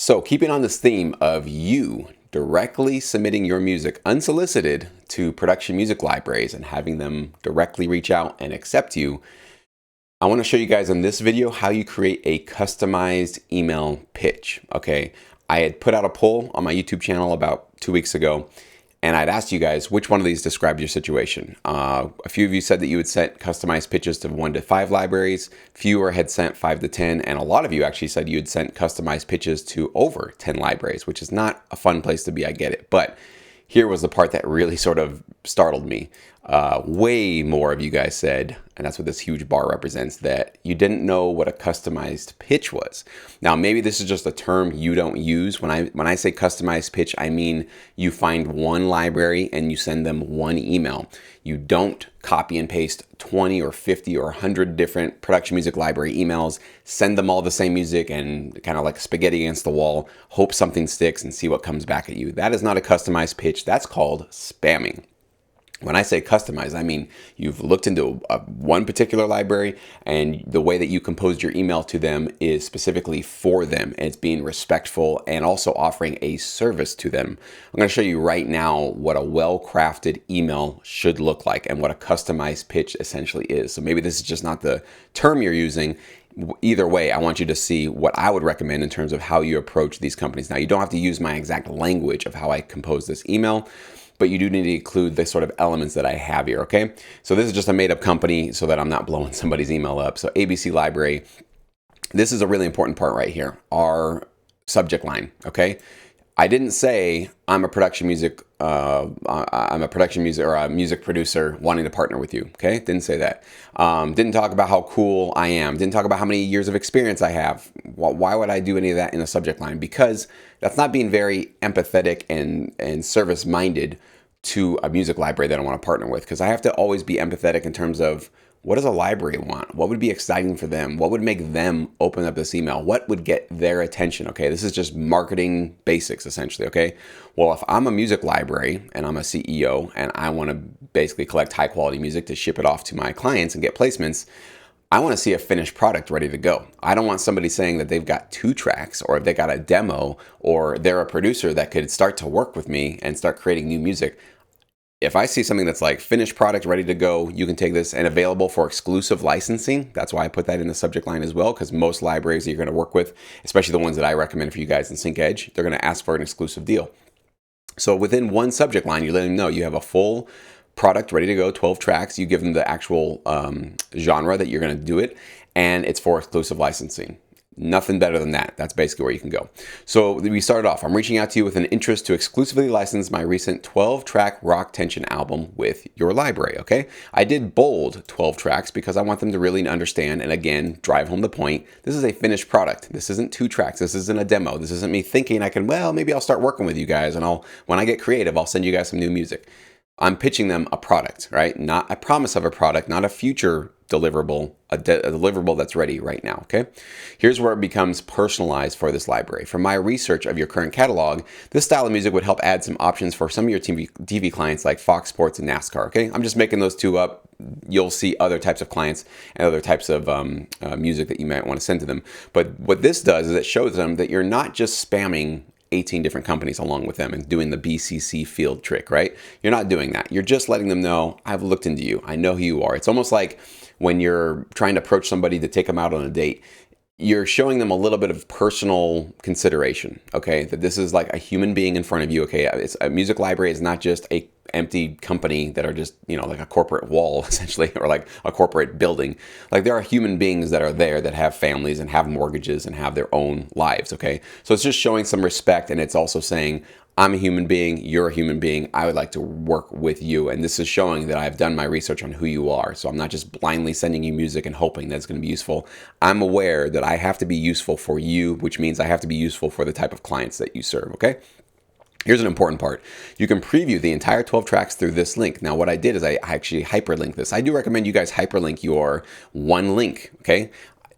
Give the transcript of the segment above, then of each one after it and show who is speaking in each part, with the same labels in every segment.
Speaker 1: So keeping on this theme of you directly submitting your music unsolicited to production music libraries and having them directly reach out and accept you, I want to show you guys in this video how you create a customized email pitch. Okay, I had put out a poll on my YouTube channel about 2 weeks ago, and I'd asked you guys which one of these described your situation. A few of you said that you would send customized pitches to 1 to 5 libraries. Fewer had sent 5 to 10, and a lot of you actually said you had sent customized pitches to over 10 libraries, which is not a fun place to be, I get it. But here was the part that really sort of startled me. Way more of you guys said, and that's what this huge bar represents, that you didn't know what a customized pitch was. Now, maybe this is just a term you don't use. When I say customized pitch, I mean you find one library and you send them one email. You don't copy and paste 20 or 50 or 100 different production music library emails, send them all the same music and kind of like spaghetti against the wall, hope something sticks and see what comes back at you. That is not a customized pitch. That's called spamming. When I say customized, I mean you've looked into one particular library and the way that you composed your email to them is specifically for them. And it's being respectful and also offering a service to them. I'm going to show you right now what a well-crafted email should look like and what a customized pitch essentially is. So maybe this is just not the term you're using. Either way, I want you to see what I would recommend in terms of how you approach these companies. Now, you don't have to use my exact language of how I compose this email, but you do need to include the sort of elements that I have here, okay? So this is just a made-up company so that I'm not blowing somebody's email up. So ABC Library, this is a really important part right here, our subject line, okay? I didn't say I'm a production music or a music producer wanting to partner with you, okay? Didn't say that. Didn't talk about how cool I am. Didn't talk about how many years of experience I have. Why would I do any of that in a subject line? Because that's not being very empathetic and service-minded to a music library that I want to partner with. Because I have to always be empathetic in terms of what does a library want? What would be exciting for them? What would make them open up this email? What would get their attention? Okay, this is just marketing basics essentially, okay? Well, if I'm a music library and I'm a CEO and I want to basically collect high quality music to ship it off to my clients and get placements, I want to see a finished product ready to go. I don't want somebody saying that they've got 2 tracks or if they got a demo or they're a producer that could start to work with me and start creating new music. If I see something that's like finished product, ready to go, you can take this and available for exclusive licensing. That's why I put that in the subject line as well, because most libraries that you're going to work with, especially the ones that I recommend for you guys in Sync Edge, they're going to ask for an exclusive deal. So within one subject line, you let them know you have a full product ready to go, 12 tracks. You give them the actual genre that you're going to do it, and it's for exclusive licensing. Nothing better than that. That's basically where you can go. So we started off. I'm reaching out to you with an interest to exclusively license my recent 12-track rock tension album with your library, okay? I did bold 12 tracks because I want them to really understand and again, drive home the point. This is a finished product. This isn't 2 tracks. This isn't a demo. This isn't me thinking maybe I'll start working with you guys and when I get creative, I'll send you guys some new music. I'm pitching them a product, right? Not a promise of a product, not a future deliverable, a deliverable that's ready right now, okay? Here's where it becomes personalized for this library. From my research of your current catalog, this style of music would help add some options for some of your TV clients like Fox Sports and NASCAR, okay? I'm just making those 2 up. You'll see other types of clients and other types of music that you might want to send to them. But what this does is it shows them that you're not just spamming 18 different companies along with them and doing the BCC field trick, right? You're not doing that. You're just letting them know, I've looked into you. I know who you are. It's almost like when you're trying to approach somebody to take them out on a date, you're showing them a little bit of personal consideration, okay? That this is like a human being in front of you, okay? It's a music library is not just a empty company that are just, like a corporate wall essentially, or like a corporate building. Like there are human beings that are there that have families and have mortgages and have their own lives, okay? So it's just showing some respect, and it's also saying, I'm a human being, you're a human being, I would like to work with you. And this is showing that I've done my research on who you are. So I'm not just blindly sending you music and hoping that it's going to be useful. I'm aware that I have to be useful for you, which means I have to be useful for the type of clients that you serve, okay? Here's an important part. You can preview the entire 12 tracks through this link. Now, what I did is I actually hyperlink this. I do recommend you guys hyperlink your one link, okay?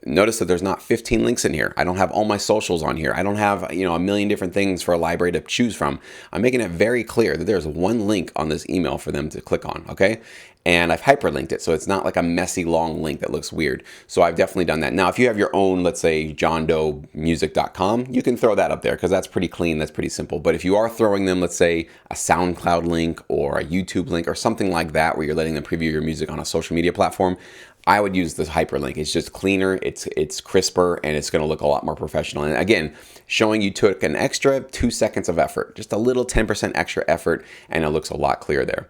Speaker 1: Notice that there's not 15 links in here. I don't have all my socials on here. I don't have, a million different things for a library to choose from. I'm making it very clear that there's one link on this email for them to click on, okay? and I've hyperlinked it. So it's not like a messy long link that looks weird. So I've definitely done that. Now, if you have your own, let's say johndoemusic.com, you can throw that up there because that's pretty clean. That's pretty simple. But if you are throwing them, let's say a SoundCloud link or a YouTube link or something like that, where you're letting them preview your music on a social media platform, I would use this hyperlink. It's just cleaner, it's crisper, and it's going to look a lot more professional. And again, showing you took an extra 2 seconds of effort, just a little 10% extra effort, and it looks a lot clearer there.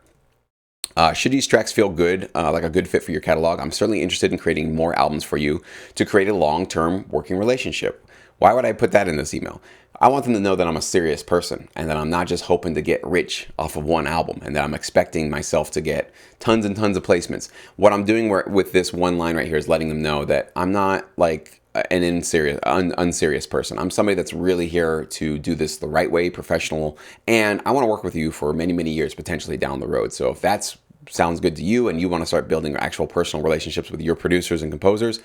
Speaker 1: Should these tracks feel good, like a good fit for your catalog, I'm certainly interested in creating more albums for you to create a long-term working relationship. Why would I put that in this email? I want them to know that I'm a serious person and that I'm not just hoping to get rich off of one album and that I'm expecting myself to get tons and tons of placements. What I'm doing with this one line right here is letting them know that I'm not like an unserious person. I'm somebody that's really here to do this the right way, professional, and I want to work with you for many, many years, potentially down the road. So if that sounds good to you and you want to start building actual personal relationships with your producers and composers,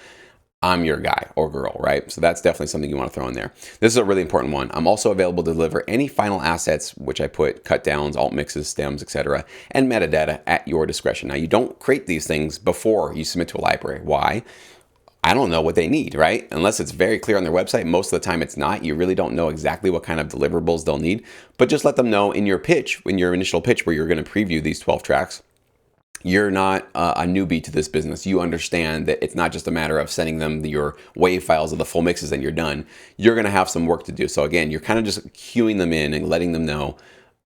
Speaker 1: I'm your guy or girl, right? So that's definitely something you want to throw in there. This is a really important one. I'm also available to deliver any final assets, which I put cut downs, alt mixes, stems, etc., and metadata at your discretion. Now, you don't create these things before you submit to a library. Why? I don't know what they need, right? Unless it's very clear on their website. Most of the time it's not. You really don't know exactly what kind of deliverables they'll need, but just let them know in your pitch, in your initial pitch where you're going to preview these 12 tracks, you're not a newbie to this business. You understand that it's not just a matter of sending them your WAV files of the full mixes and you're done. You're going to have some work to do. So again, you're kind of just cueing them in and letting them know,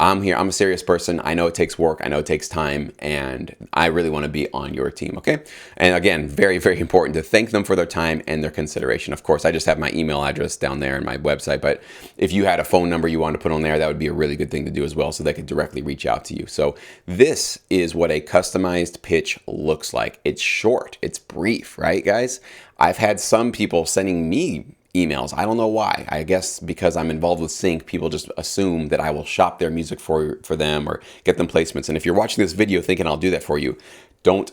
Speaker 1: I'm here. I'm a serious person. I know it takes work. I know it takes time, and I really want to be on your team. Okay. And again, very, very important to thank them for their time and their consideration. Of course, I just have my email address down there in my website, but if you had a phone number you wanted to put on there, that would be a really good thing to do as well, so they could directly reach out to you. So this is what a customized pitch looks like. It's short. It's brief, right, guys? I've had some people sending me emails. I don't know why. I guess because I'm involved with Sync, people just assume that I will shop their music for them or get them placements. And if you're watching this video thinking I'll do that for you, don't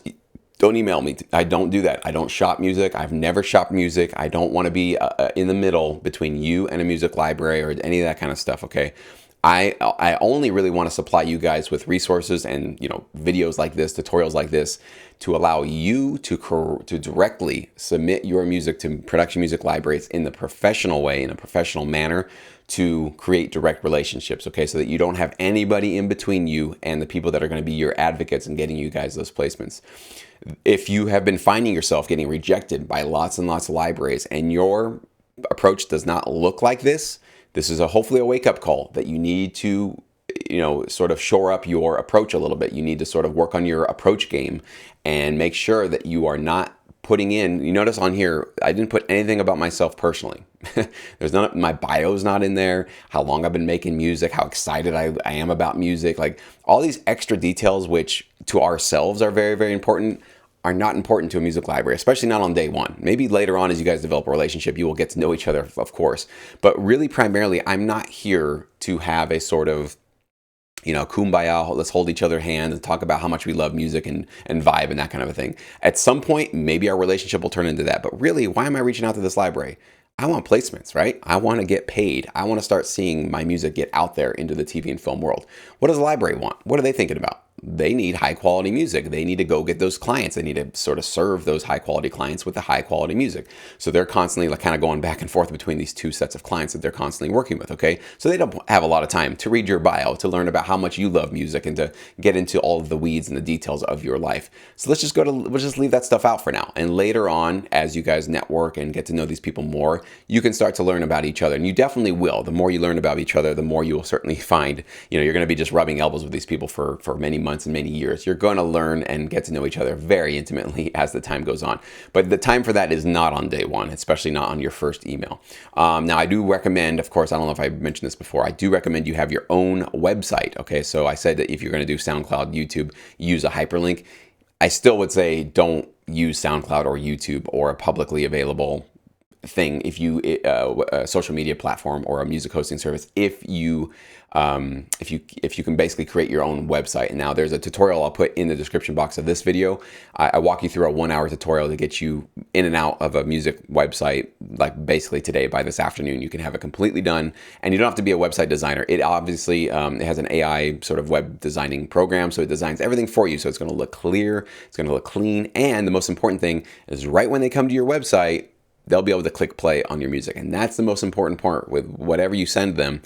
Speaker 1: email me. I don't do that. I don't shop music. I've never shopped music. I don't want to be in the middle between you and a music library or any of that kind of stuff. Okay. I only really want to supply you guys with resources and videos like this, tutorials like this, to allow you to directly submit your music to production music libraries in the professional way, in a professional manner, to create direct relationships, okay? So that you don't have anybody in between you and the people that are going to be your advocates and getting you guys those placements. If you have been finding yourself getting rejected by lots and lots of libraries and your approach does not look like this, this is hopefully a wake-up call that you need to, sort of shore up your approach a little bit. You need to sort of work on your approach game and make sure that you are not putting in, you notice on here, I didn't put anything about myself personally. There's none, my bio's not in there, how long I've been making music, how excited I am about music, like all these extra details, which to ourselves are very, very important, are not important to a music library, especially not on day one. Maybe later on as you guys develop a relationship, you will get to know each other, of course. But really, primarily, I'm not here to have a sort of, kumbaya, let's hold each other's hand and talk about how much we love music and vibe and that kind of a thing. At some point, maybe our relationship will turn into that. But really, why am I reaching out to this library? I want placements, right? I want to get paid. I want to start seeing my music get out there into the TV and film world. What does the library want? What are they thinking about? They need high quality music. They need to go get those clients. They need to sort of serve those high quality clients with the high quality music. So they're constantly kind of going back and forth between these two sets of clients that they're constantly working with, okay? So they don't have a lot of time to read your bio, to learn about how much you love music, and to get into all of the weeds and the details of your life. So let's just leave that stuff out for now. And later on, as you guys network and get to know these people more, you can start to learn about each other. And you definitely will. The more you learn about each other, the more you will certainly find, you're going to be just rubbing elbows with these people for many months and many years. You're going to learn and get to know each other very intimately as the time goes on. But the time for that is not on day one, especially not on your first email. Now, I do recommend, of course, I don't know if I mentioned this before, I do recommend you have your own website. Okay, so I said that if you're going to do SoundCloud, YouTube, use a hyperlink. I still would say don't use SoundCloud or YouTube or a publicly available thing if you a social media platform or a music hosting service if you can basically create your own website. And now there's a tutorial I'll put in the description box of this video. I walk you through a 1-hour tutorial to get you in and out of a music website, like basically today. By this afternoon you can have it completely done, and you don't have to be a website designer. It obviously it has an AI sort of web designing program, so it designs everything for you, so it's going to look clear, it's going to look clean, and the most important thing is right when they come to your website, they'll be able to click play on your music. And that's the most important part with whatever you send them.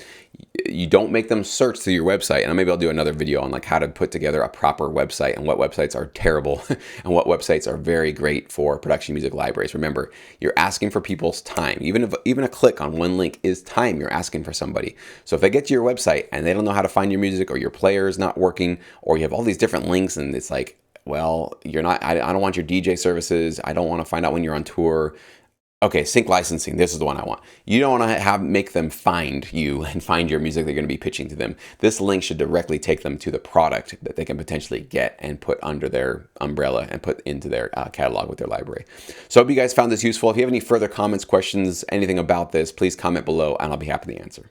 Speaker 1: You don't make them search through your website. And maybe I'll do another video on like how to put together a proper website and what websites are terrible and what websites are very great for production music libraries. Remember, you're asking for people's time. Even a click on one link is time you're asking for somebody. So if they get to your website and they don't know how to find your music, or your player is not working, or you have all these different links and it's like, well, I don't want your DJ services. I don't want to find out when you're on tour. Okay, sync licensing, this is the one I want. You don't want to make them find you and find your music they're going to be pitching to them. This link should directly take them to the product that they can potentially get and put under their umbrella and put into their catalog with their library. So I hope you guys found this useful. If you have any further comments, questions, anything about this, please comment below and I'll be happy to answer.